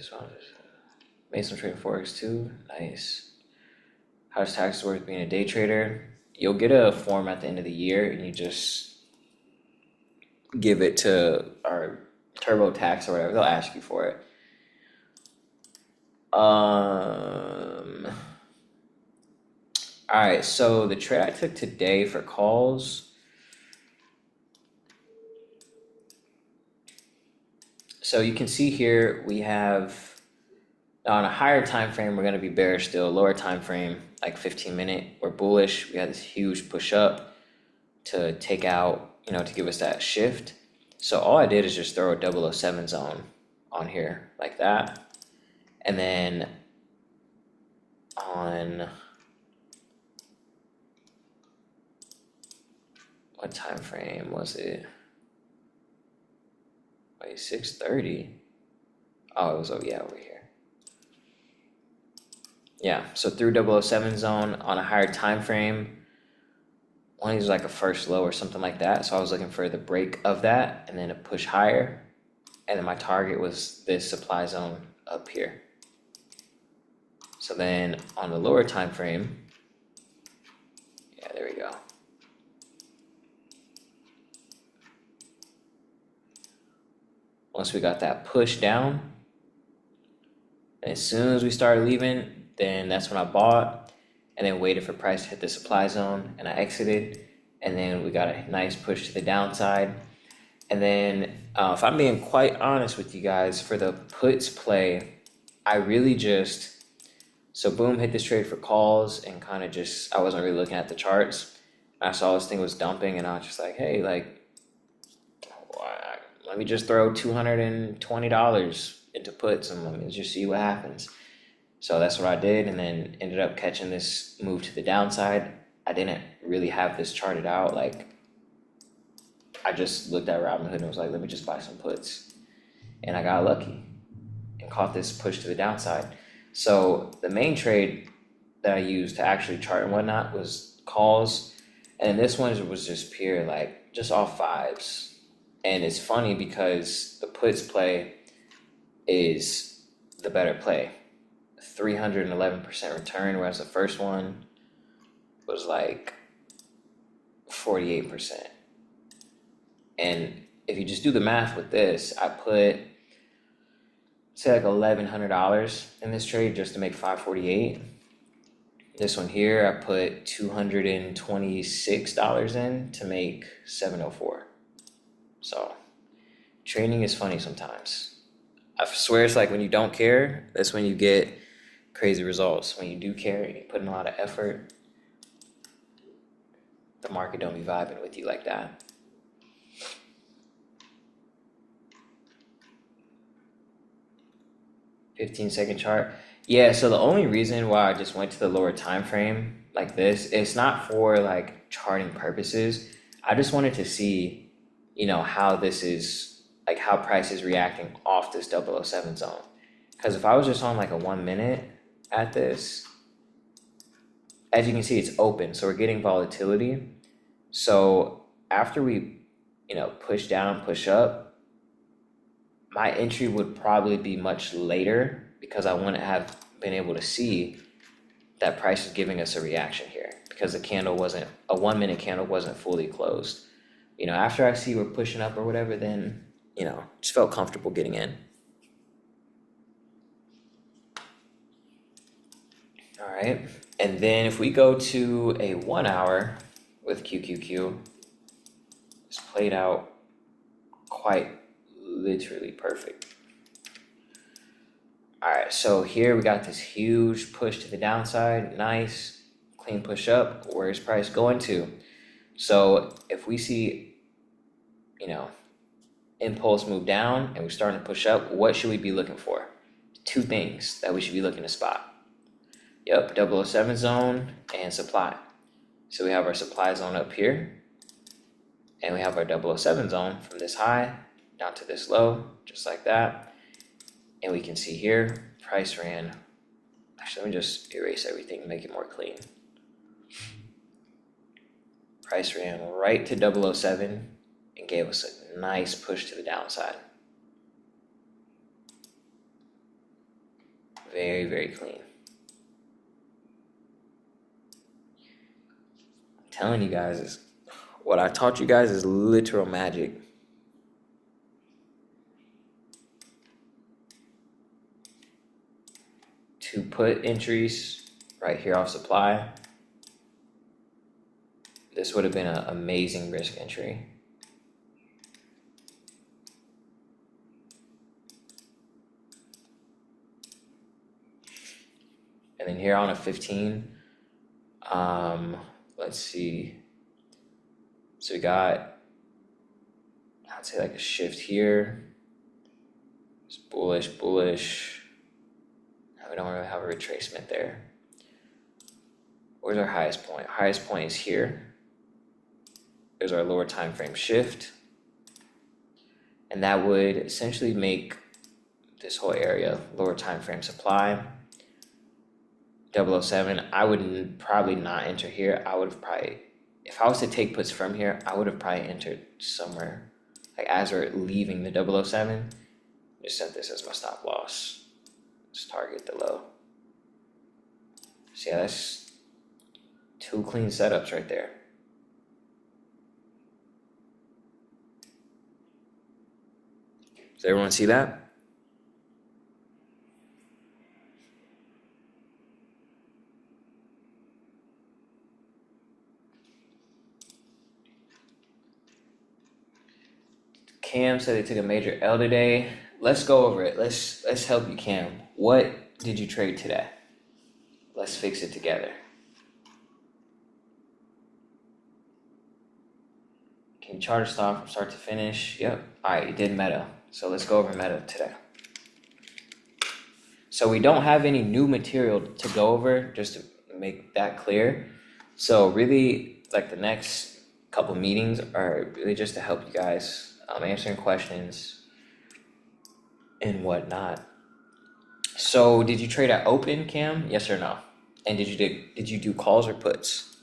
Just made some trading forex too. Nice. How does taxes work being a day trader? You'll get a form at the end of the year, and you just give it to our TurboTax or whatever. They'll ask you for it. All right. So the trade I took today for calls. So you can see here we have on a higher time frame we're going to be bearish still. Lower time frame, like 15-minute, we're bullish. We had this huge push up to take out, to give us that shift. So all I did is just throw a 007 zone on here like that. And then on what time frame was it? Wait, 6:30. Oh, it was over here. Yeah, so through 007 zone on a higher time frame. One of these was like a first low or something like that. So I was looking for the break of that and then a push higher. And then my target was this supply zone up here. So then on the lower time frame, yeah, there we go. Once we got that push down, and as soon as we started leaving, then that's when I bought and then waited for price to hit the supply zone and I exited. And then we got a nice push to the downside. And then if I'm being quite honest with you guys, for the puts play, I really so boom, hit this trade for calls and kind of I wasn't really looking at the charts. I saw this thing was dumping and I was just like, hey, let me just throw $220 into puts and let me just see what happens. So that's what I did, and then ended up catching this move to the downside. I didn't really have this charted out. I just looked at Robinhood and was like, let me just buy some puts. And I got lucky and caught this push to the downside. So the main trade that I used to actually chart and whatnot was calls. And this one was just pure, just all fives. And it's funny because the puts play is the better play. 311% return, whereas the first one was 48%. And if you just do the math with this, I put say $1,100 in this trade just to make 548. This one here, I put $226 in to make 704. So trading is funny sometimes. I swear it's when you don't care, that's when you get crazy results. When you do care and you put in a lot of effort, the market don't be vibing with you like that. $15 chart. Yeah, so the only reason why I just went to the lower time frame like this, it's not for charting purposes. I just wanted to see, how this is, how price is reacting off this 007 zone. Because if I was just on a 1 minute at this, as you can see, it's open, so we're getting volatility. So after we, push down, push up, my entry would probably be much later because I wouldn't have been able to see that price is giving us a reaction here because a 1 minute candle wasn't fully closed. After I see we're pushing up or whatever, then, just felt comfortable getting in. All right. And then if we go to a 1 hour with QQQ, it's played out quite literally perfect. All right, so here we got this huge push to the downside, nice clean push up. Where's price going to? So if we see, impulse move down and we're starting to push up, what should we be looking for? Two things that we should be looking to spot. Yep, 007 zone and supply. So we have our supply zone up here and we have our 007 zone from this high down to this low, just like that. And we can see here, price ran, actually, let me just erase everything and make it more clean. Price ran right to 007 and gave us a nice push to the downside. very, very clean. I'm telling you guys, what I taught you guys is literal magic. To put entries right here off supply, this would have been an amazing risk entry. And then here on a 15, let's see. So we got, I'd say like a shift here. It's bullish, bullish. We don't really have a retracement there. Where's our highest point? Highest point is here. There's our lower time frame shift. And that would essentially make this whole area lower time frame supply. 007, I would probably not enter here. I would have probably, if I was to take puts from here, I would have probably entered somewhere. Like as we're leaving the 007, just set this as my stop loss. Let's target the low. So yeah, that's 2 clean setups right there. Does everyone see that? Cam said they took a major L today. Let's go over it. Let's help you, Cam. What did you trade today? Let's fix it together. Can you chart a stock from start to finish? Yep. All right, you did meta. So let's go over meta today. So we don't have any new material to go over, just to make that clear. So really, like the next couple meetings are really just to help you guys answering questions and whatnot. So did you trade at open, Cam? Yes or no? And did you do calls or puts?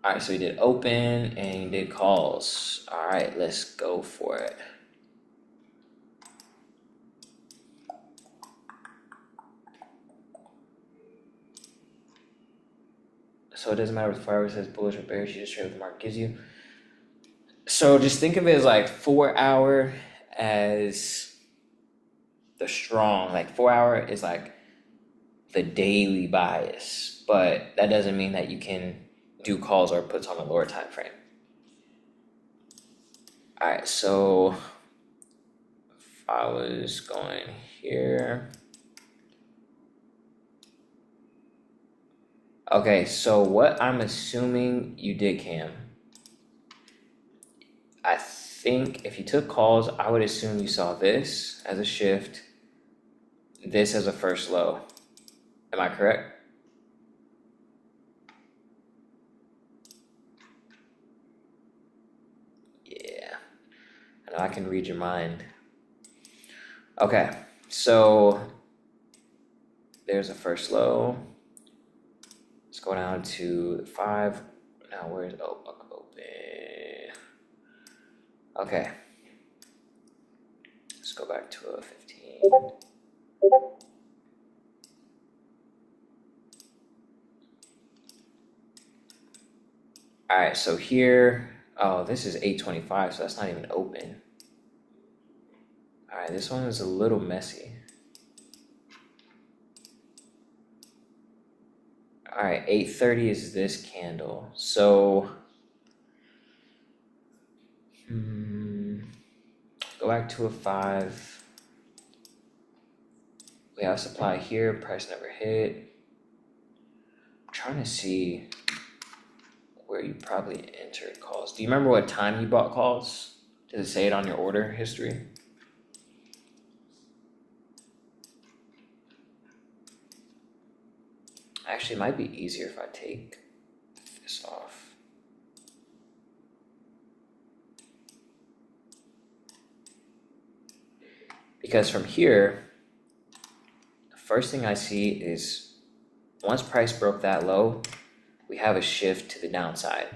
All right, so you did open and you did calls. All right, let's go for it. So it doesn't matter what the fireworks says, bullish or bearish, you just trade what the market gives you. So just think of it as like 4 hour as the strong. Like 4 hour is like the daily bias, but that doesn't mean that you can do calls or puts on a lower time frame. All right, so if I was going here. Okay, so what I'm assuming you did, Cam, I think if you took calls, I would assume you saw this as a shift, this as a first low. Am I correct? Yeah, I know I can read your mind. Okay, so there's a first low. Let's go down to 5. Now where's open? Okay. Let's go back to a 15. All right, so here, oh, this is 825, so that's not even open. All right, this one is a little messy. All right, 830 is this candle. So, go back to a 5. We have supply here, price never hit. I'm trying to see where you probably entered calls. Do you remember what time you bought calls? Does it say it on your order history? Actually, it might be easier if I take this off. Because from here, the first thing I see is once price broke that low, we have a shift to the downside.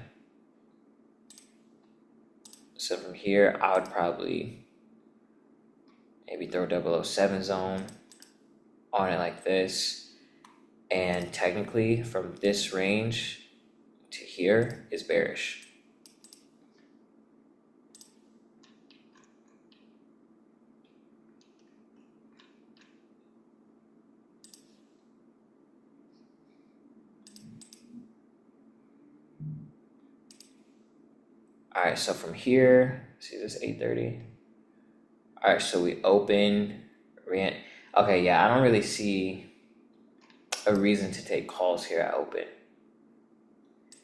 So from here, I would probably maybe throw 007 zone. on it like this. And technically from this range to here is bearish. All right, so from here, see this 8:30. All right, so we open, okay, yeah, I don't really see a reason to take calls here at open.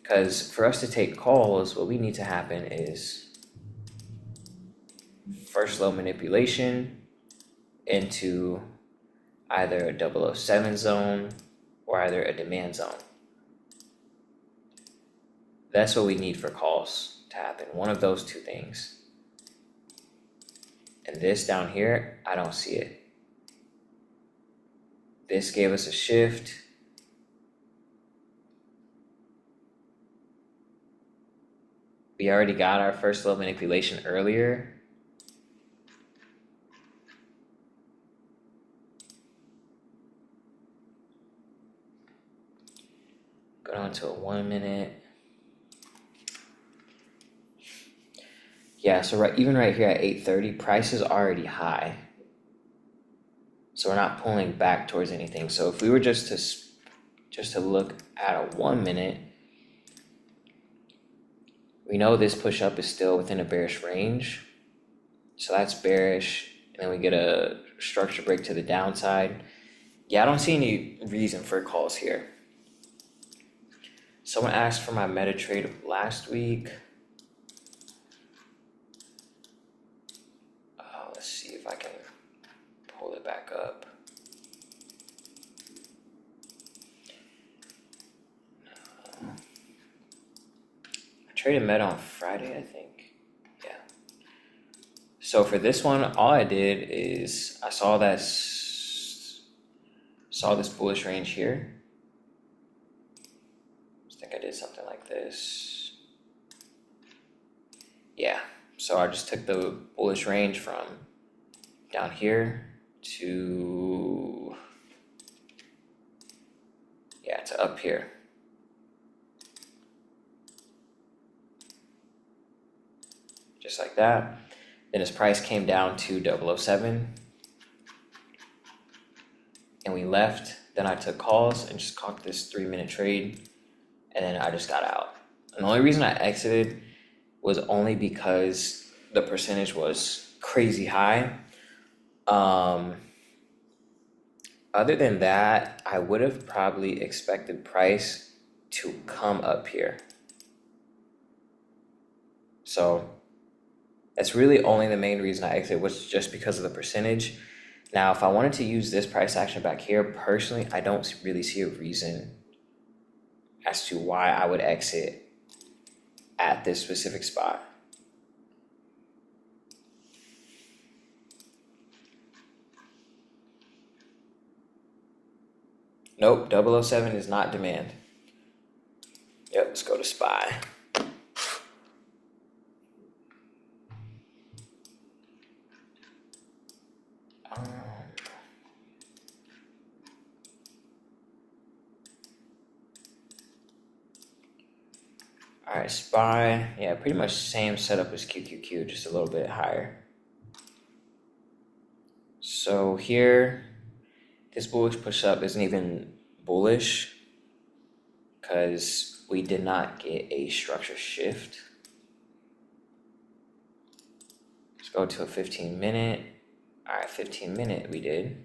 Because for us to take calls, what we need to happen is first low manipulation into either a 007 zone or either a demand zone. That's what we need for calls to happen. One of those two things. And this down here, I don't see it. This gave us a shift. We already got our first low manipulation earlier. Go down to a 1 minute. Yeah, so even right here at 8:30, price is already high. So we're not pulling back towards anything. So if we were just to look at a 1 minute, we know this push up is still within a bearish range. So that's bearish. And then we get a structure break to the downside. Yeah, I don't see any reason for calls here. Someone asked for my meta trade of last week. Let's see if I can pull it back up. I traded meta on Friday, I think. Yeah. So for this one, all I did is I saw this bullish range here. I think I did something like this. Yeah. So I just took the bullish range from down here to, yeah, to up here. Just like that. Then his price came down to 007. And we left. Then I took calls and just caught this 3 minute trade. And then I just got out. And the only reason I exited was only because the percentage was crazy high. Other than that, I would have probably expected price to come up here. So that's really only the main reason I exited, was just because of the percentage. Now, if I wanted to use this price action back here, personally, I don't really see a reason as to why I would exit at this specific spot. Nope, 007 is not demand. Yep, let's go to SPY. All right, SPY, yeah, pretty much same setup as QQQ, just a little bit higher. So here, this bullish push up isn't even bullish because we did not get a structure shift. Let's go to a 15 minute. All right, 15 minute we did.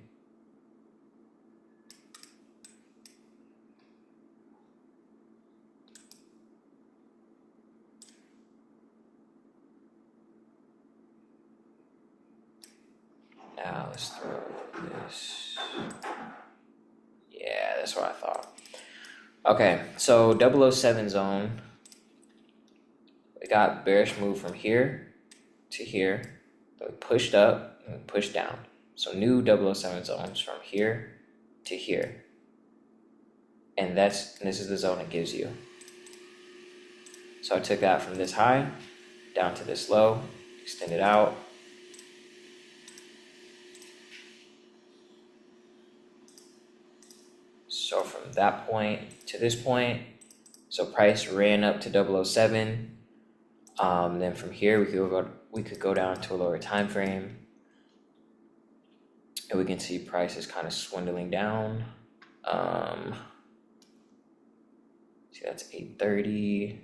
Now let's throw this. Yeah, that's what I thought. Okay, so 007 zone. We got bearish move from here to here. Then we pushed up and we pushed down. So new 007 zones from here to here. And this is the zone it gives you. So I took that from this high down to this low, extended out. from that point to this point. So price ran up to 007. Then from here we could go down to a lower time frame, and we can see price is kind of swindling down. See, that's 830.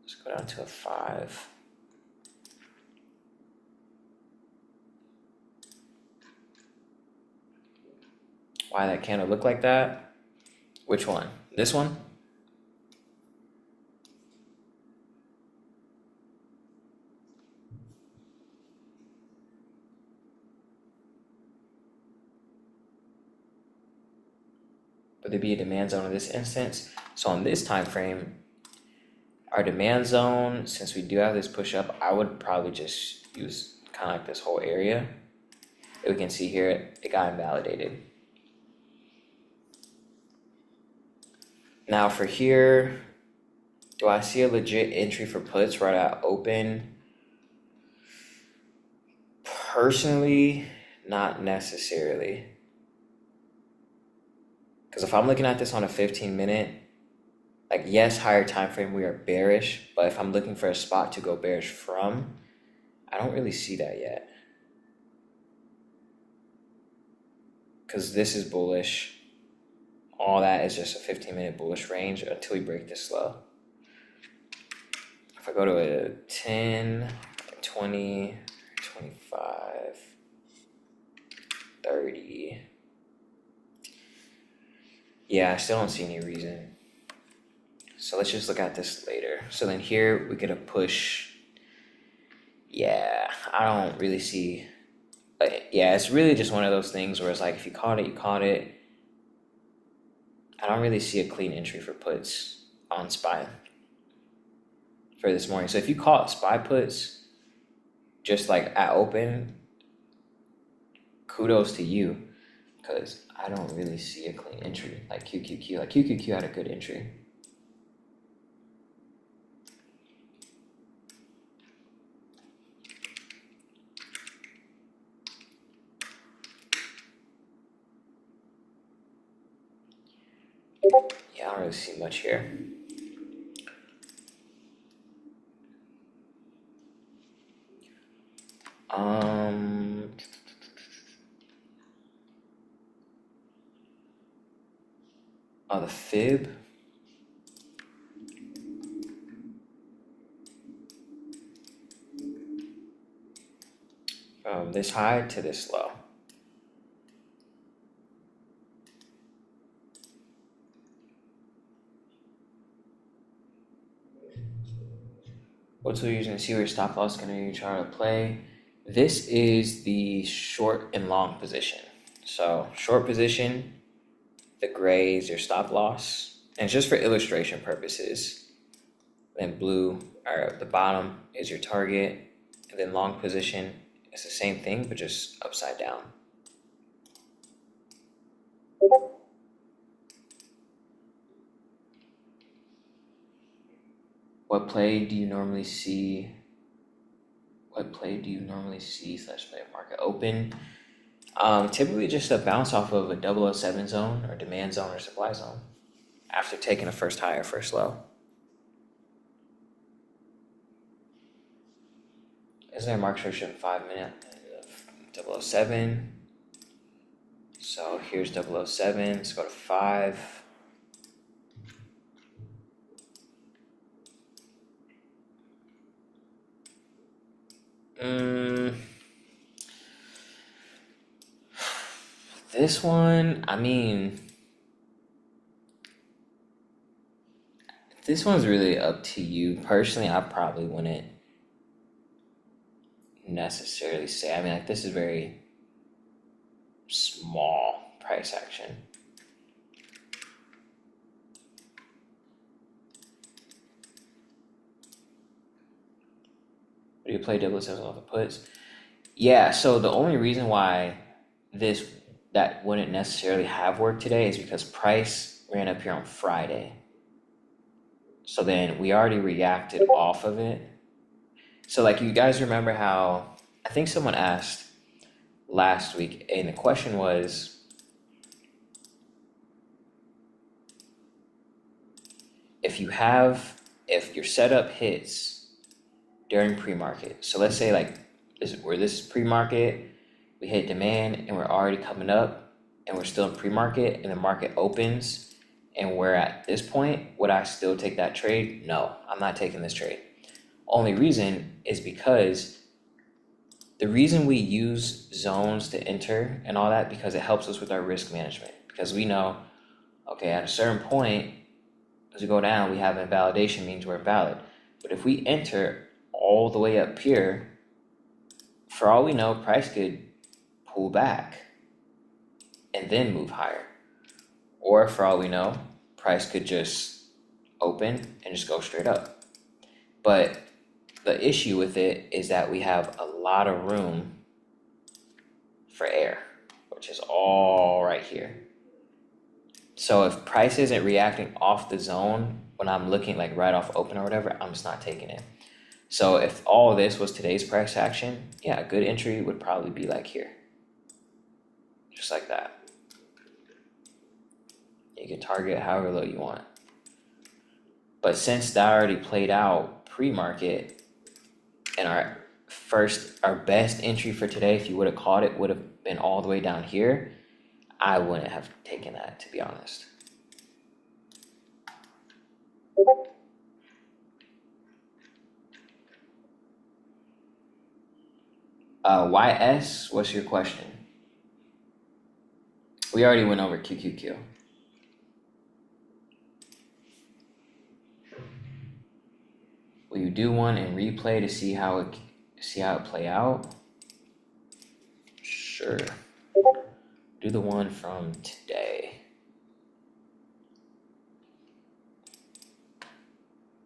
Let's go down to a 5. Why that candle look like that? Which one? This one? Would there be a demand zone in this instance? So on this time frame, our demand zone, since we do have this push up, I would probably just use kind of like this whole area. We can see here, it got invalidated. Now for here, do I see a legit entry for puts right at open? Personally, not necessarily. Because if I'm looking at this on a 15-minute, like yes, higher time frame, we are bearish, but if I'm looking for a spot to go bearish from, I don't really see that yet. Because this is bullish. All that is just a 15-minute bullish range until we break this low. If I go to a 10, 20, 25, 30. Yeah, I still don't see any reason. So let's just look at this later. So then here we get a push. Yeah, I don't really see. Yeah, it's really just one of those things where it's like if you caught it, you caught it. I don't really see a clean entry for puts on SPY for this morning. So if you caught SPY puts just like at open, kudos to you, because I don't really see a clean entry like QQQ. Like QQQ had a good entry. Yeah, I don't really see much here. Oh, the fib. From this high to this low. What tool you're using to see where your stop loss is going to try to play? This is the short and long position. So short position, the gray is your stop loss, and it's just for illustration purposes. Then blue, or the bottom is your target, and then long position is the same thing but just upside down. What play do you normally see? What play do you normally see / play market open? Typically just a bounce off of a 007 zone or demand zone or supply zone after taking a first high or first low. Is there a market structure in 5 minutes? 007. So here's 007. Let's go to 5. This one, I mean, this one's really up to you. Personally, I probably wouldn't necessarily say. I mean, like, this is very small price action. Do you play 007 off the puts? Yeah, so the only reason why that wouldn't necessarily have worked today is because price ran up here on Friday. So then we already reacted off of it. So like you guys remember how, I think someone asked last week, and the question was, if your setup hits during pre-market, so let's say like this is pre-market, we hit demand and we're already coming up and we're still in pre-market and the market opens and we're at this point, would I still take that trade? No, I'm not taking this trade. Only reason is because the reason we use zones to enter and all that, because it helps us with our risk management, because we know, okay, at a certain point, as we go down, we have invalidation, means we're valid. But if we enter all the way up here, for all we know, price could pull back and then move higher. Or for all we know, price could just open and just go straight up. But the issue with it is that we have a lot of room for error, which is all right here. So if price isn't reacting off the zone when I'm looking like right off open or whatever, I'm just not taking it. So if all this was today's price action, yeah, a good entry would probably be like here. Just like that. You can target however low you want. But since that already played out pre-market, and our best entry for today, if you would have caught it, would have been all the way down here, I wouldn't have taken that, to be honest. YS, what's your question? We already went over QQQ. Will you do one and replay to see how it play out? Sure. Do the one from today.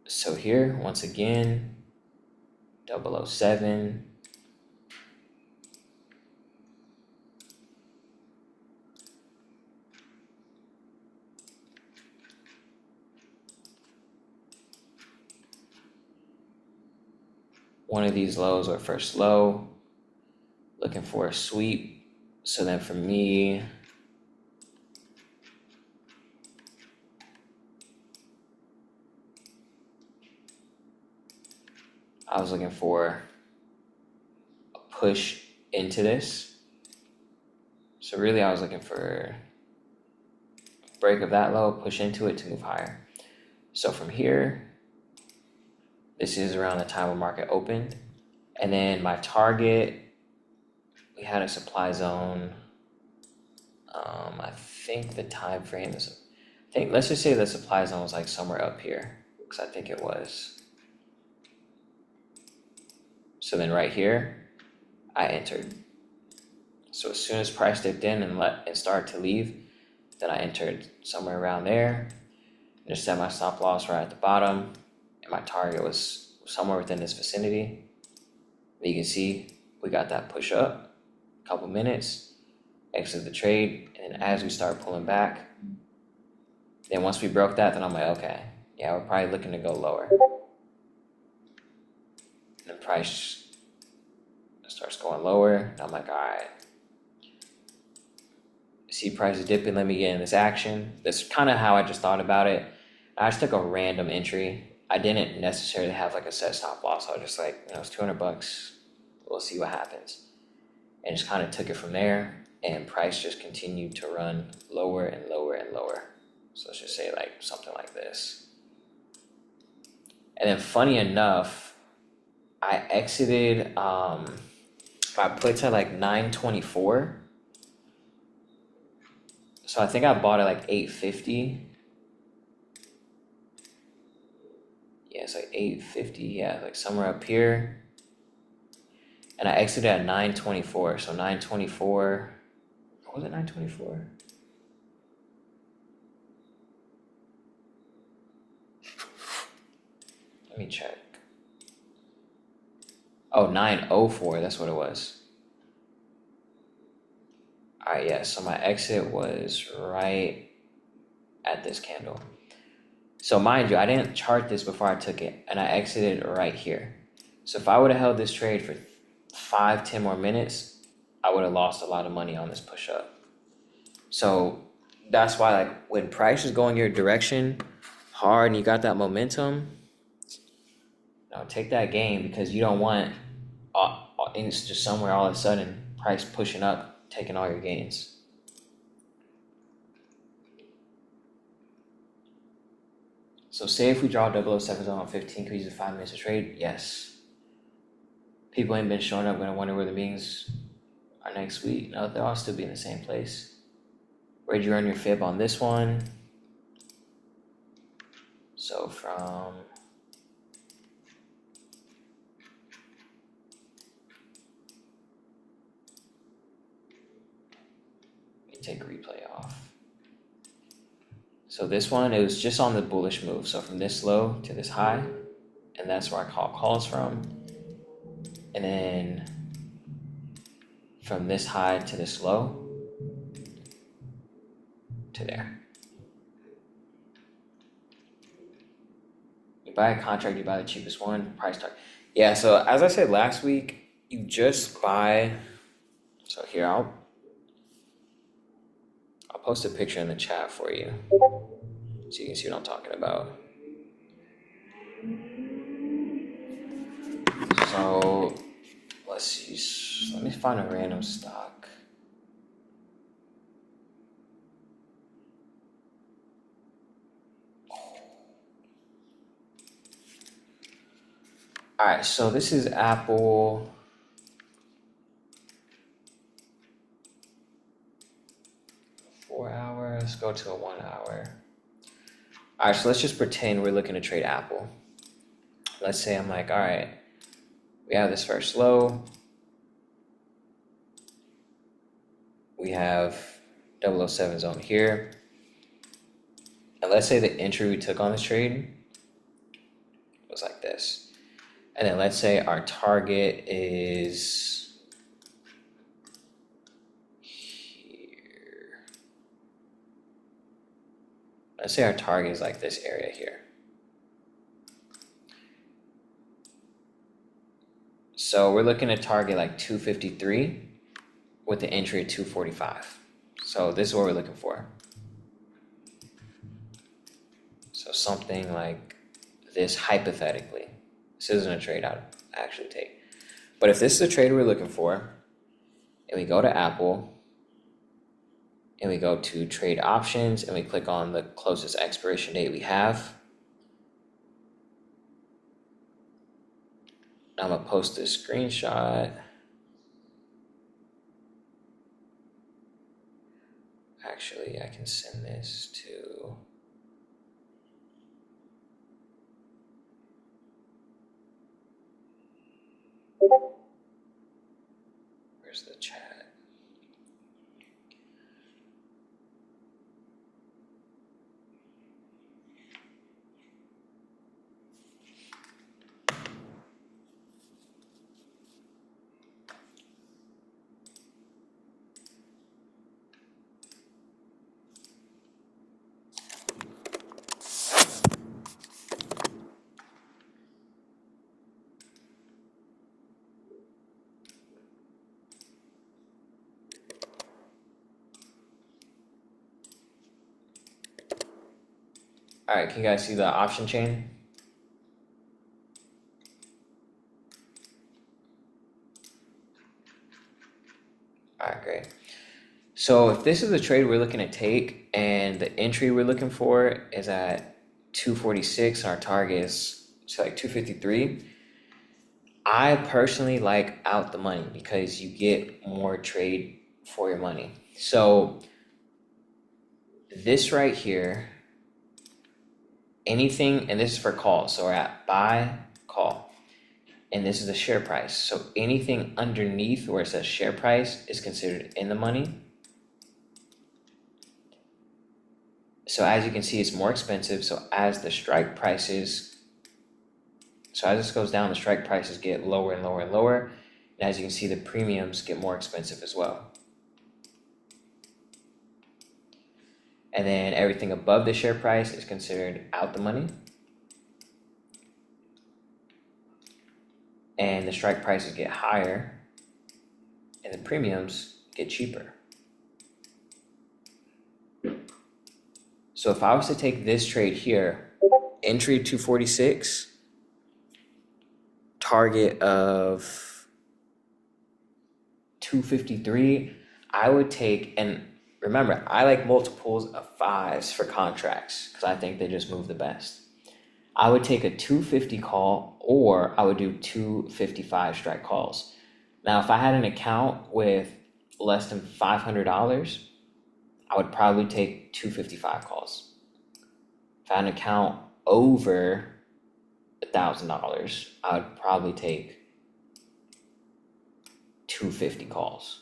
So here, once again, 007. One of these lows are first low, looking for a sweep. So then for me, I was looking for a push into this. So really I was looking for a break of that low, push into it to move higher. So from here, this is around the time when market opened. And then my target, we had a supply zone. I think the time frame is, let's just say the supply zone was like somewhere up here, because I think it was. So then right here, I entered. So as soon as price dipped in and started to leave, then I entered somewhere around there. And just set my stop loss right at the bottom, and my target was somewhere within this vicinity. But you can see we got that push up, a couple minutes, exit the trade, and then as we start pulling back, then once we broke that, then I'm like, okay, yeah, we're probably looking to go lower. And then price starts going lower, and I'm like, all right. See price is dipping, let me get in this action. That's kind of how I just thought about it. I just took a random entry. I didn't necessarily have like a set stop loss. I was just like, it's $200. We'll see what happens. And just kind of took it from there. And price just continued to run lower and lower and lower. So let's just say like something like this. And then funny enough, I exited my puts at like 924. So I think I bought it like 850. Yeah, it's like 850. Yeah, like somewhere up here. And I exited at 924. So 924. What was it, 924? Let me check. Oh, 904. That's what it was. All right, yeah, so my exit was right at this candle. So mind you, I didn't chart this before I took it, and I exited right here. So if I would have held this trade for 5-10 more minutes, I would have lost a lot of money on this push up. So that's why, like, when price is going your direction, hard and you got that momentum, no, take that gain because you don't want and it's just somewhere all of a sudden price pushing up, taking all your gains. So say if we draw 007 zone on 15, could we use it 5 minutes to trade? Yes. People ain't been showing up, gonna wonder where the meetings are next week. No, they'll all still be in the same place. Where'd you earn your fib on this one? So from take replay off. So this one, it was just on the bullish move. So from this low to this high, and that's where I call calls from. And then from this high to this low to there. You buy a contract, you buy the cheapest one, price target. Yeah, so as I said last week, you just buy, so here I'll post a picture in the chat for you so you can see what I'm talking about. So let's see, let me find a random stock. All right, so this is Apple. Let's go to a 1 hour. All right, so let's just pretend we're looking to trade Apple. Let's say I'm like, all right, we have this first low. We have 007 zone here. And let's say the entry we took on this trade was like this. And then let's say our target is let's say our target is like this area here. So we're looking to target like 253 with the entry at 245. So this is what we're looking for. So something like this hypothetically. This isn't a trade I'd actually take. But if this is a trade we're looking for, and we go to Apple, and we go to trade options, and we click on the closest expiration date we have. I'm gonna post this screenshot. Actually, I can send this to where's the chat? All right, can you guys see the option chain? All right, great. So if this is a trade we're looking to take and the entry we're looking for is at 246 and our target is to like 253, I personally like out the money because you get more trade for your money. So this right here, anything, and this is for call. So we're at buy, call. And this is the share price. So anything underneath where it says share price is considered in the money. So as you can see, it's more expensive. So as the strike prices, so as this goes down, the strike prices get lower and lower and lower. And as you can see, the premiums get more expensive as well. And then everything above the share price is considered out the money. And the strike prices get higher and the premiums get cheaper. So if I was to take this trade here, entry 246, target of 253. I would take, and remember, I like multiples of fives for contracts because I think they just move the best. I would take a 250 call, or I would do 255 strike calls. Now, if I had an account with less than $500, I would probably take 255 calls. If I had an account over $1,000, I would probably take 250 calls.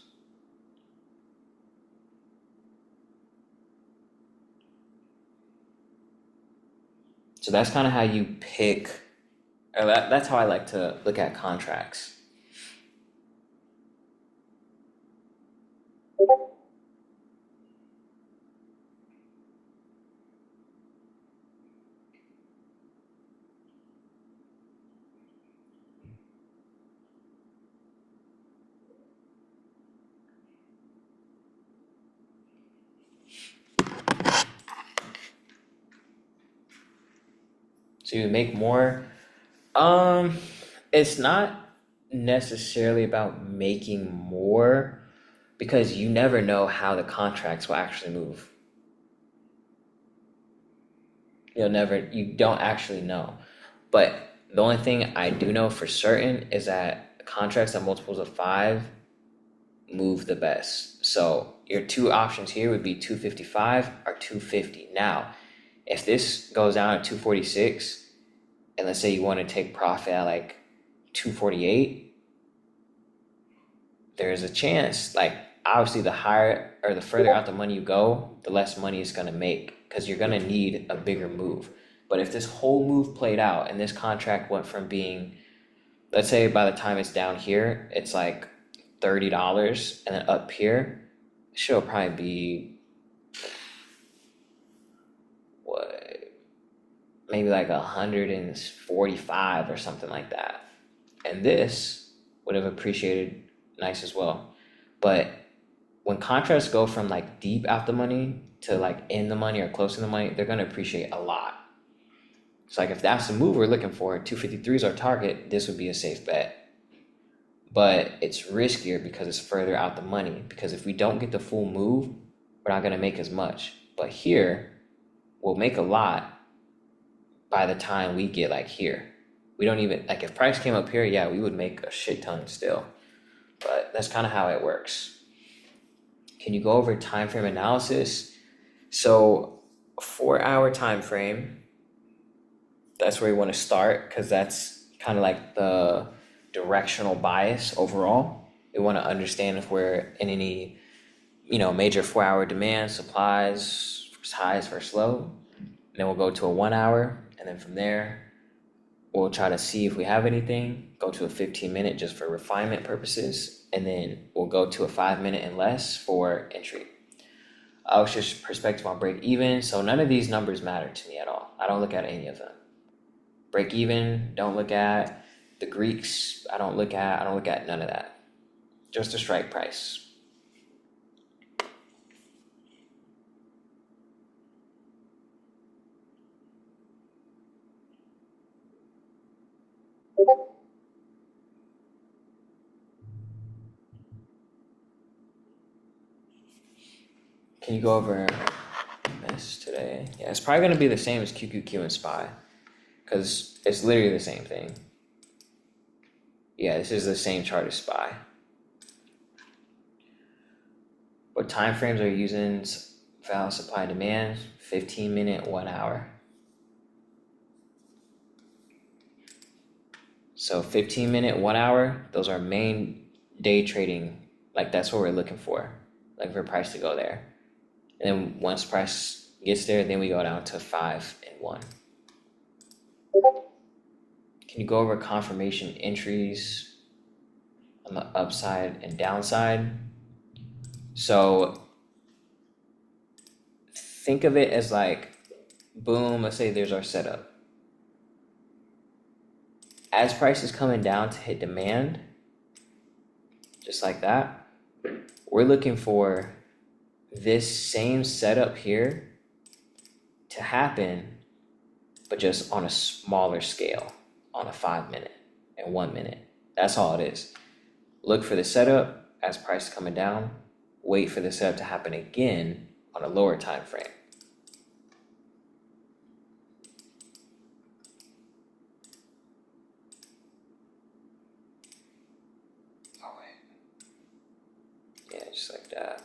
So that's kind of how you pick, or that's how I like to look at contracts. So you make more. It's not necessarily about making more because you never know how the contracts will actually move. You don't actually know. But the only thing I do know for certain is that contracts at multiples of five move the best. So your two options here would be 255 or 250. Now, if this goes down at 246, and let's say you want to take profit at like 248, there's a chance, like obviously the higher or the further out the money you go, the less money it's going to make because you're going to need a bigger move. But if this whole move played out and this contract went from being, let's say by the time it's down here, it's like $30, and then up here, it should probably be what, maybe like 145 or something like that. And this would have appreciated nice as well. But when contracts go from like deep out the money to like in the money or close to the money, they're going to appreciate a lot. So like if that's the move we're looking for, 253 is our target, this would be a safe bet. But it's riskier because it's further out the money. Because if we don't get the full move, we're not going to make as much. But here, we'll make a lot by the time we get like here. We don't even, like if price came up here, yeah, we would make a shit ton still. But that's kind of how it works. Can you go over time frame analysis? So a 4-hour time frame, that's where you want to start because that's kind of like the directional bias overall. We want to understand if we're in any, major 4-hour demand, supplies, highs versus low. And then we'll go to a 1 hour, and then from there, we'll try to see if we have anything, go to a 15-minute just for refinement purposes, and then we'll go to a 5-minute and less for entry. It's just perspective on break even, so none of these numbers matter to me at all. I don't look at any of them. Break even, don't look at. The Greeks, I don't look at none of that. Just a strike price. Can you go over this today? Yeah, it's probably going to be the same as QQQ and SPY because it's literally the same thing. Yeah, this is the same chart as SPY. What time frames are you using? Value, supply, demand, 15-minute, 1 hour. So 15-minute, 1 hour, those are main day trading. Like that's what we're looking for, like for price to go there. And then once price gets there, then we go down to 5 and 1. Can you go over confirmation entries on the upside and downside? So think of it as like, boom, let's say there's our setup. As price is coming down to hit demand, just like that, we're looking for this same setup here to happen but just on a smaller scale, on a 5 minute and 1 minute. That's all it is. Look for the setup as price coming down. Wait for the setup to happen again on a lower time frame. Oh wait. Yeah, just like that.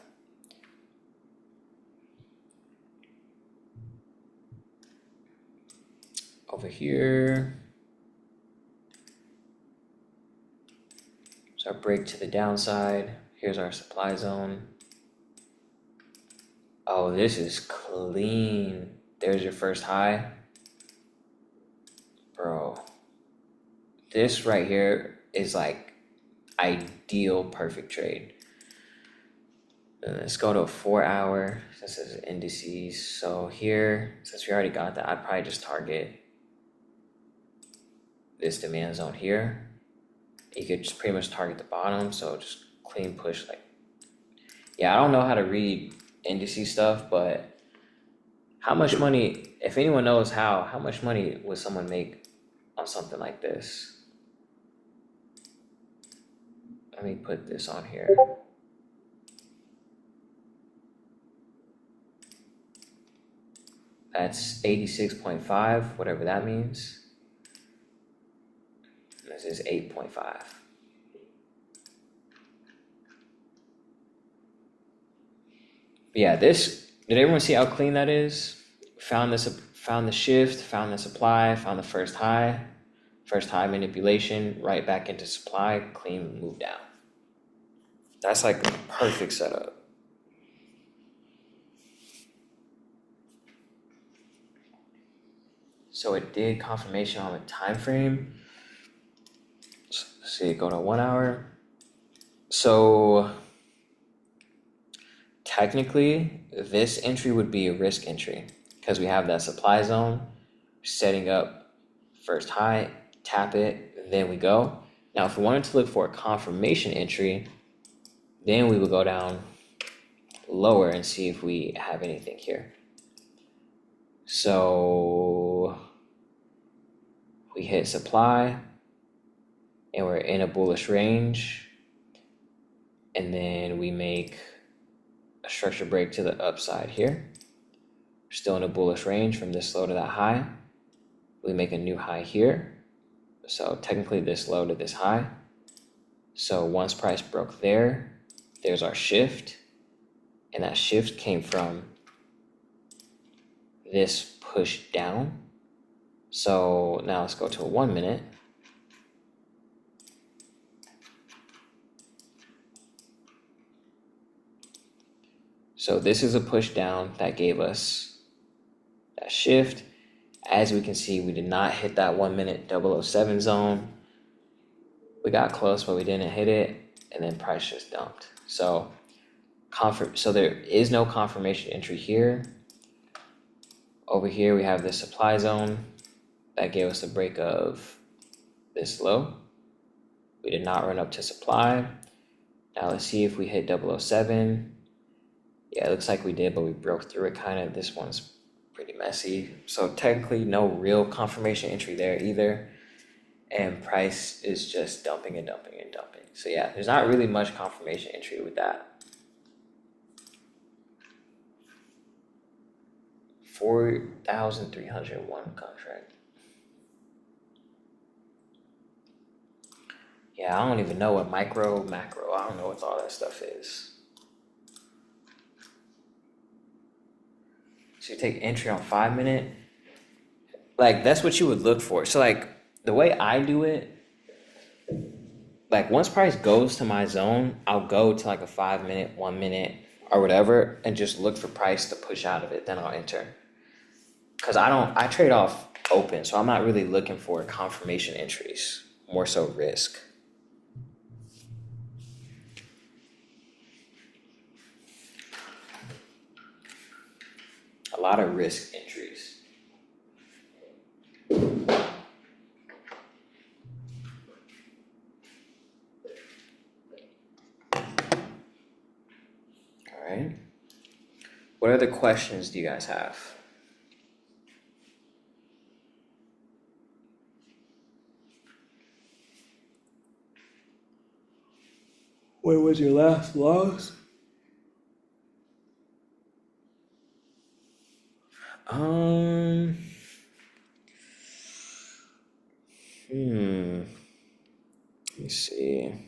Over here. So our break to the downside. Here's our supply zone. Oh, this is clean. There's your first high. Bro. This right here is like ideal perfect trade. Let's go to a 4 hour. This is indices. So here, since we already got that, I'd probably just target this demand zone here. You could just pretty much target the bottom. So just clean push. Like, yeah, I don't know how to read indices stuff, but how much money, if anyone knows how much money would someone make on something like this? Let me put this on here. That's 86.5, whatever that means. This is 8.5. Yeah, this, did everyone see how clean that is? Found the shift, found the supply, found the first high manipulation, right back into supply, clean move down. That's like a perfect setup. So it did confirmation on the time frame. Let's see, go to 1 hour. So technically, this entry would be a risk entry because we have that supply zone setting up first high, tap it, then we go. Now, if we wanted to look for a confirmation entry, then we would go down lower and see if we have anything here. So we hit supply and we're in a bullish range, and then we make a structure break to the upside here. We're still in a bullish range from this low to that high. We make a new high here. So technically this low to this high. So once price broke there, there's our shift. And that shift came from this push down. So now let's go to a 1 minute. So this is a push down that gave us that shift. As we can see, we did not hit that 1 minute 007 zone. We got close, but we didn't hit it, and then price just dumped. So there is no confirmation entry here. Over here, we have the supply zone that gave us the break of this low. We did not run up to supply. Now let's see if we hit 007. Yeah, it looks like we did, but we broke through it kind of. This one's pretty messy. So technically no real confirmation entry there either. And price is just dumping and dumping and dumping. So yeah, there's not really much confirmation entry with that. 4,301 contract. Yeah, I don't even know what macro. I don't know what all that stuff is. So you take entry on 5 minute. Like that's what you would look for. So like the way I do it, like once price goes to my zone, I'll go to like a 5 minute, 1 minute or whatever and just look for price to push out of it. Then I'll enter. Cause I trade off open. So I'm not really looking for confirmation entries, more so risk. A lot of risk entries. All right. What other questions do you guys have? When was your last loss? Um, let me see.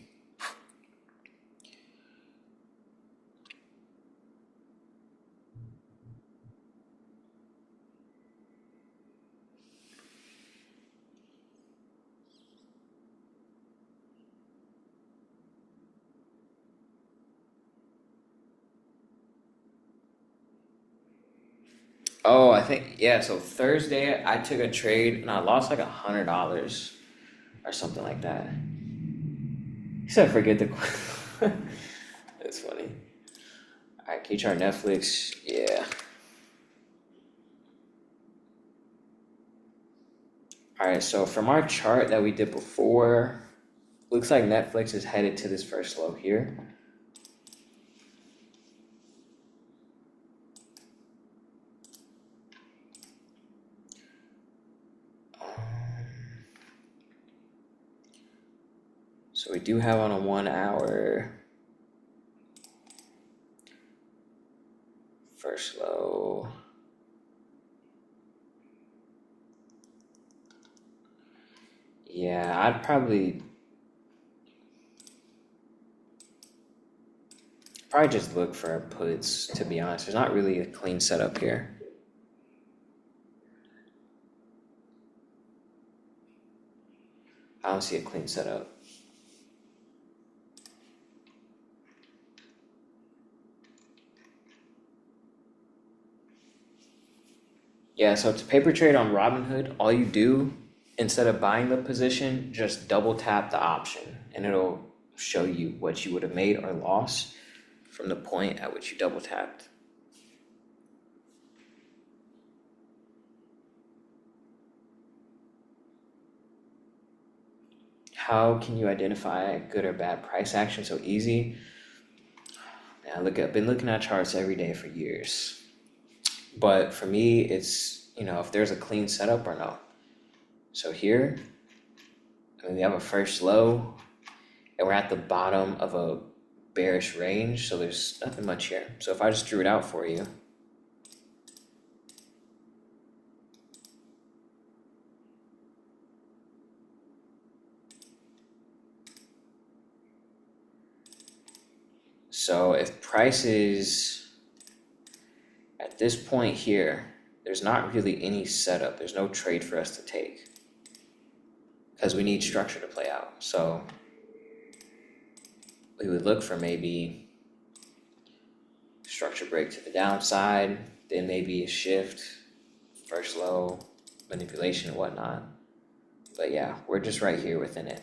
Oh, I think, yeah, so Thursday I took a trade and I lost like $100 or something like that. He said forget the That's funny. Alright, can you try Netflix? Yeah. Alright, so from our chart that we did before, looks like Netflix is headed to this first low here. So we do have on a 1 hour first low. Yeah, I'd probably just look for puts, to be honest. There's not really a clean setup here. I don't see a clean setup. Yeah, so to paper trade on Robinhood, all you do, instead of buying the position, just double tap the option and it'll show you what you would have made or lost from the point at which you double tapped. How can you identify good or bad price action so easy? Man, I've been looking at charts every day for years. But for me, it's, if there's a clean setup or no. So here, we have a first low, and we're at the bottom of a bearish range, so there's nothing much here. So if I just drew it out for you, so if price is at this point here, there's not really any setup. There's no trade for us to take because we need structure to play out. So we would look for maybe structure break to the downside, then maybe a shift, first low, manipulation and whatnot. But yeah, we're just right here within it.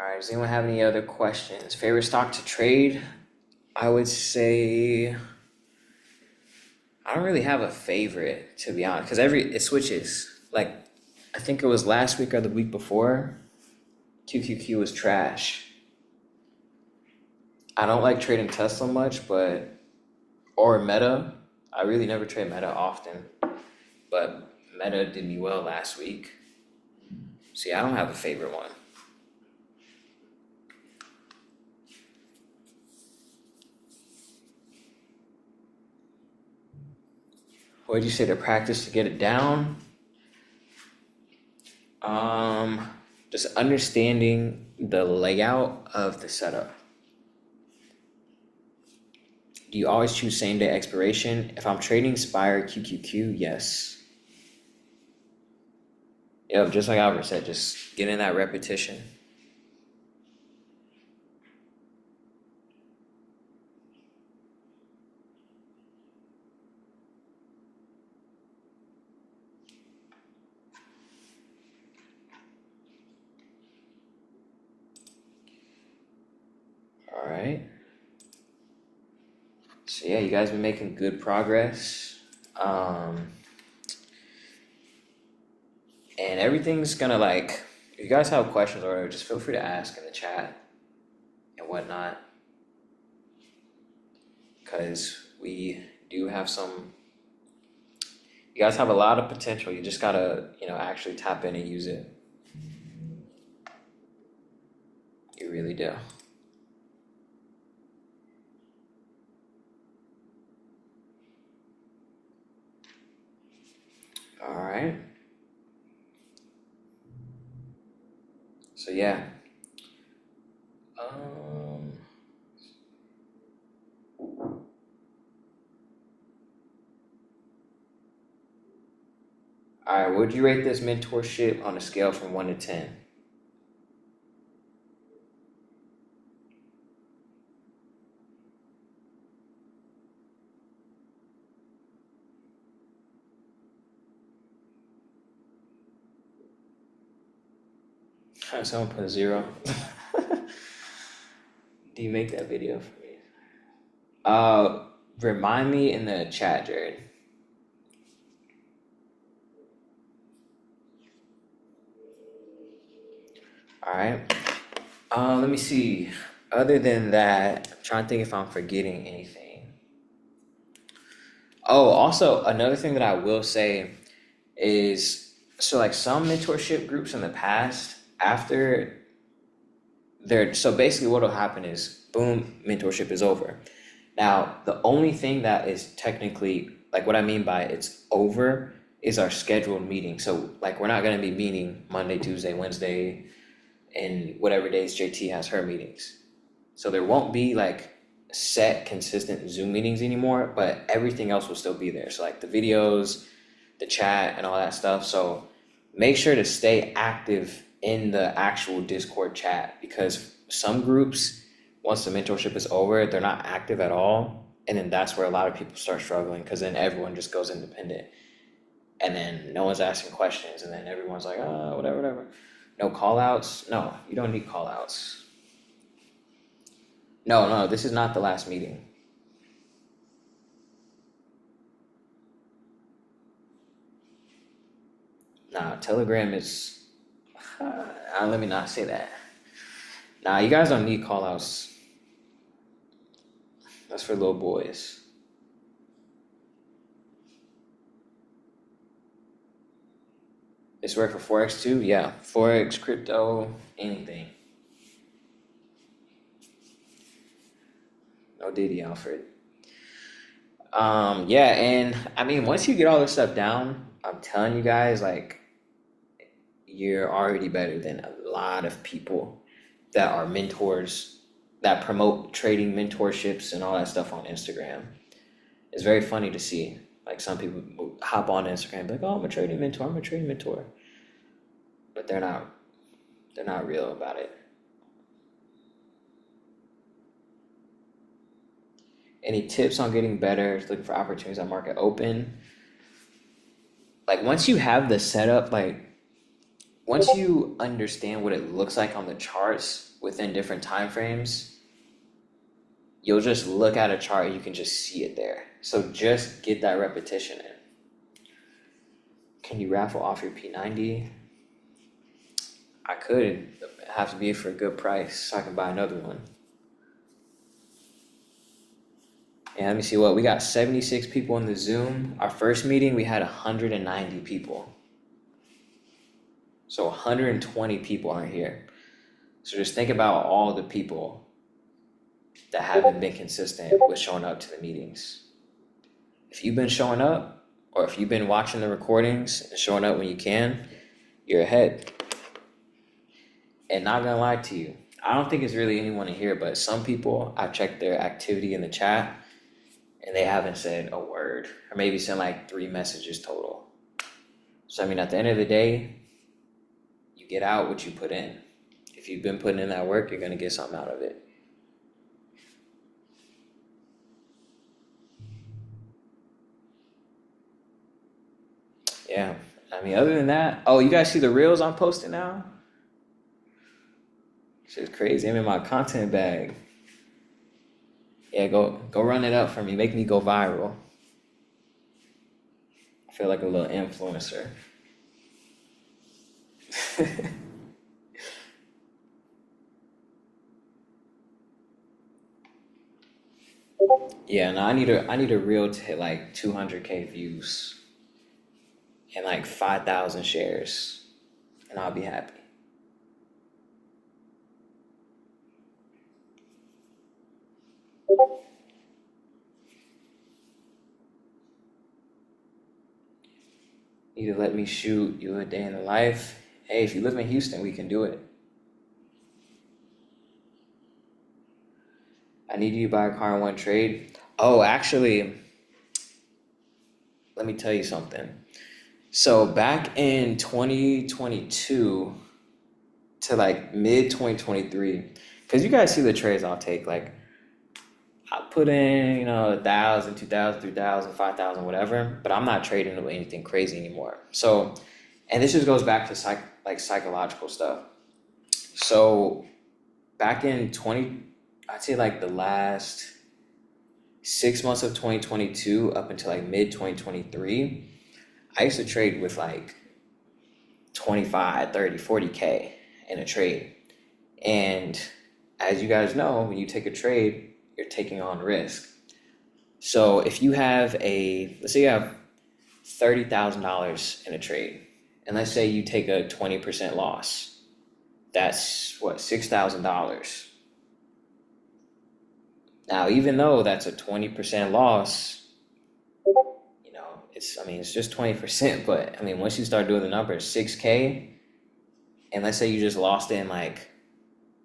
All right, does anyone have any other questions? Favorite stock to trade? I would say I don't really have a favorite, to be honest, because it switches. Like, I think it was last week or the week before, QQQ was trash. I don't like trading Tesla much, or Meta. I really never trade Meta often, but Meta did me well last week. So yeah, I don't have a favorite one. What did you say to practice to get it down? Just understanding the layout of the setup. Do you always choose same day expiration? If I'm trading Spire QQQ, yes. Yep, just like Albert said, just get in that repetition. All right. So yeah, you guys been making good progress. And everything's gonna like, if you guys have questions or whatever, just feel free to ask in the chat and whatnot. Because we do have some, you guys have a lot of potential. You just gotta, actually tap in and use it. You really do. All right. So yeah. All right. Would you rate this mentorship on a scale from 1 to 10? Someone put a 0. Do you make that video for me? Remind me in the chat, Jared. All right. Let me see. Other than that, I'm trying to think if I'm forgetting anything. Oh, also another thing that I will say is, so like some mentorship groups in the past, after so basically what will happen is, boom, mentorship is over. Now, the only thing that is technically, like what I mean by it's over, is our scheduled meeting. So like we're not going to be meeting Monday, Tuesday, Wednesday, and whatever days JT has her meetings. So there won't be like set consistent Zoom meetings anymore, but everything else will still be there. So like the videos, the chat, and all that stuff. So make sure to stay active in the actual Discord chat, because some groups, once the mentorship is over, they're not active at all. And then that's where a lot of people start struggling, because then everyone just goes independent. And then no one's asking questions. And then everyone's like, whatever. No call outs. No, you don't need call outs. No, this is not the last meeting. Nah, Telegram is, let me not say that. Nah, you guys don't need call outs. That's for little boys. It's work for Forex too? Yeah, Forex, crypto, anything. No Diddy, Alfred. Yeah, and I mean, once you get all this stuff down, I'm telling you guys, like, you're already better than a lot of people that are mentors, that promote trading mentorships and all that stuff on Instagram. It's very funny to see. Like, some people hop on Instagram and be like, oh, I'm a trading mentor. But they're not real about it. Any tips on getting better, looking for opportunities on market open? Like, once you have the setup, like, once you understand what it looks like on the charts within different time frames, you'll just look at a chart and you can just see it there. So just get that repetition in. Can you raffle off your P90? I could. It have to be for a good price so I can buy another one. And let me see what we got. 76 people in the Zoom. Our first meeting we had 190 people. So 120 people aren't here. So just think about all the people that haven't been consistent with showing up to the meetings. If you've been showing up, or if you've been watching the recordings and showing up when you can, you're ahead. And not gonna lie to you, I don't think it's really anyone in here, but some people, I've checked their activity in the chat and they haven't said a word, or maybe sent like 3 messages total. So I mean, at the end of the day, you get out what you put in. If you've been putting in that work, you're gonna get something out of it. Yeah, I mean, other than that, oh, you guys see the reels I'm posting now? Shit's crazy. I'm in my content bag. Yeah, go run it up for me. Make me go viral. I feel like a little influencer. Yeah, no, I need a reel to hit like 200K views and like 5,000 shares, and I'll be happy. Either let me shoot you a day in the life. Hey, if you live in Houston, we can do it. I need you to buy a car in one trade. Oh, actually, let me tell you something. So back in 2022 to like mid 2023, because you guys see the trades I'll take. Like I put in, 1,000, 2,000, 3,000, 5,000, whatever, but I'm not trading with anything crazy anymore. So, and this just goes back to psychological stuff. So back in 20, I'd say like the last 6 months of 2022 up until like mid 2023, I used to trade with like 25, 30, 40K in a trade. And as you guys know, when you take a trade, you're taking on risk. So if you have let's say you have $30,000 in a trade, and let's say you take a 20% loss, that's what, $6,000. Now, even though that's a 20% loss, it's just 20%, but I mean, once you start doing the numbers, 6K, and let's say you just lost in like,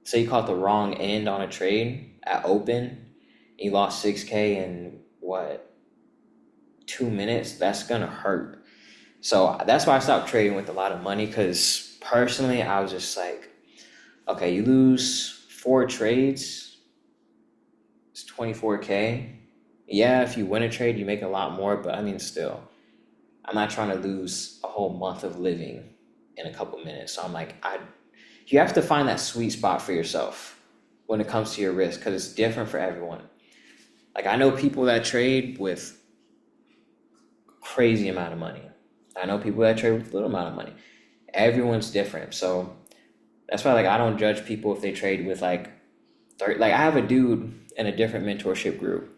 say you caught the wrong end on a trade at open, and you lost 6K in what, 2 minutes, that's gonna hurt. So that's why I stopped trading with a lot of money, because personally, I was just like, okay, you lose 4 trades, it's 24K. Yeah, if you win a trade, you make a lot more, but I mean, still, I'm not trying to lose a whole month of living in a couple minutes. So I'm like, you have to find that sweet spot for yourself when it comes to your risk, because it's different for everyone. Like I know people that trade with crazy amount of money. I know people that trade with little amount of money. Everyone's different. So that's why like I don't judge people if they trade with like 30. Like I have a dude in a different mentorship group.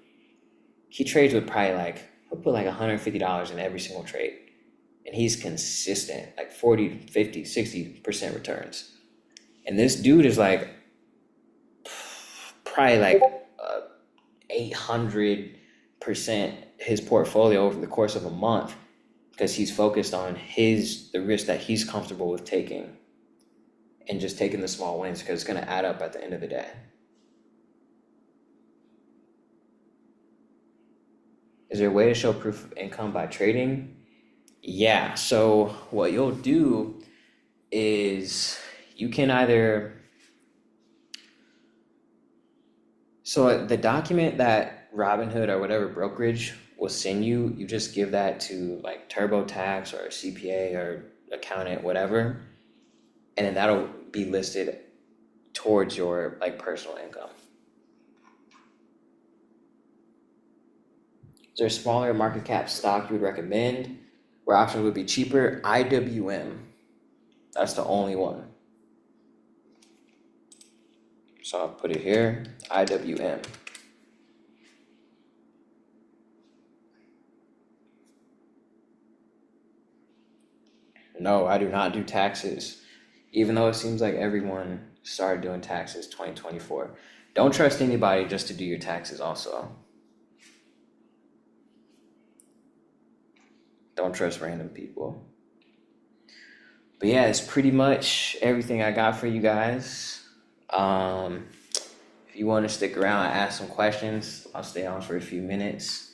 He trades with probably like, he'll put like $150 in every single trade. And he's consistent, like 40, 50, 60% returns. And this dude is like probably like 800% his portfolio over the course of a month, because he's focused on the risk that he's comfortable with taking, and just taking the small wins, because it's going to add up at the end of the day. Is there a way to show proof of income by trading? Yeah, so what you'll do is you can either, so the document that Robinhood or whatever brokerage will send you, you just give that to like TurboTax or a CPA or accountant, whatever, and then that'll be listed towards your like personal income. Is there a smaller market cap stock you would recommend where options would be cheaper? IWM. That's the only one. So I'll put it here, IWM. No, I do not do taxes, even though it seems like everyone started doing taxes 2024. Don't trust anybody just to do your taxes also. Don't trust random people. But yeah, it's pretty much everything I got for you guys. If you want to stick around and ask some questions, I'll stay on for a few minutes.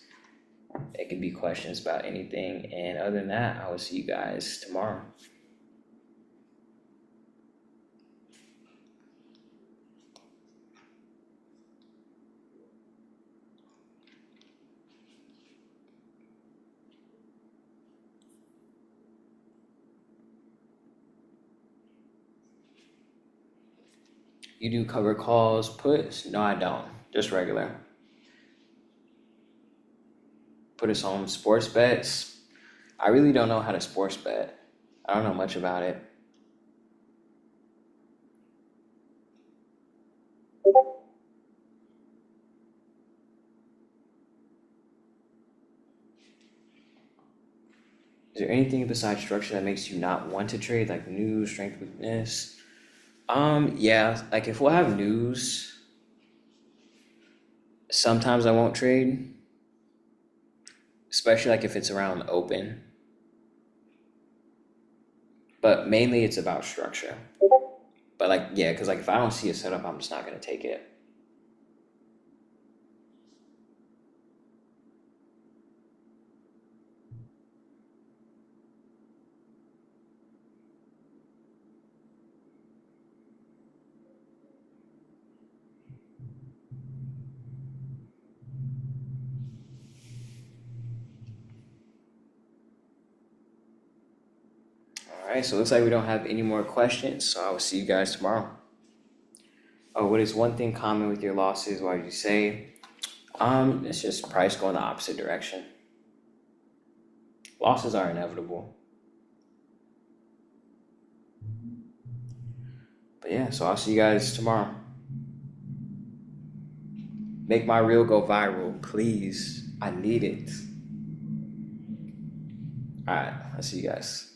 It can be questions about anything. And other than that, I will see you guys tomorrow. You do cover calls, puts? No, I don't. Just regular. Put us on sports bets. I really don't know how to sports bet. I don't know much about it. Is there anything besides structure that makes you not want to trade, like news, strength, weakness? Yeah, like if we'll have news, sometimes I won't trade, especially like if it's around open. But mainly it's about structure. But like, yeah, because like if I don't see a setup, I'm just not gonna take it. All right, so it looks like we don't have any more questions. So I will see you guys tomorrow. Oh, what is one thing common with your losses? Why did you say? It's just price going the opposite direction. Losses are inevitable. But yeah, so I'll see you guys tomorrow. Make my reel go viral, please. I need it. All right, I'll see you guys.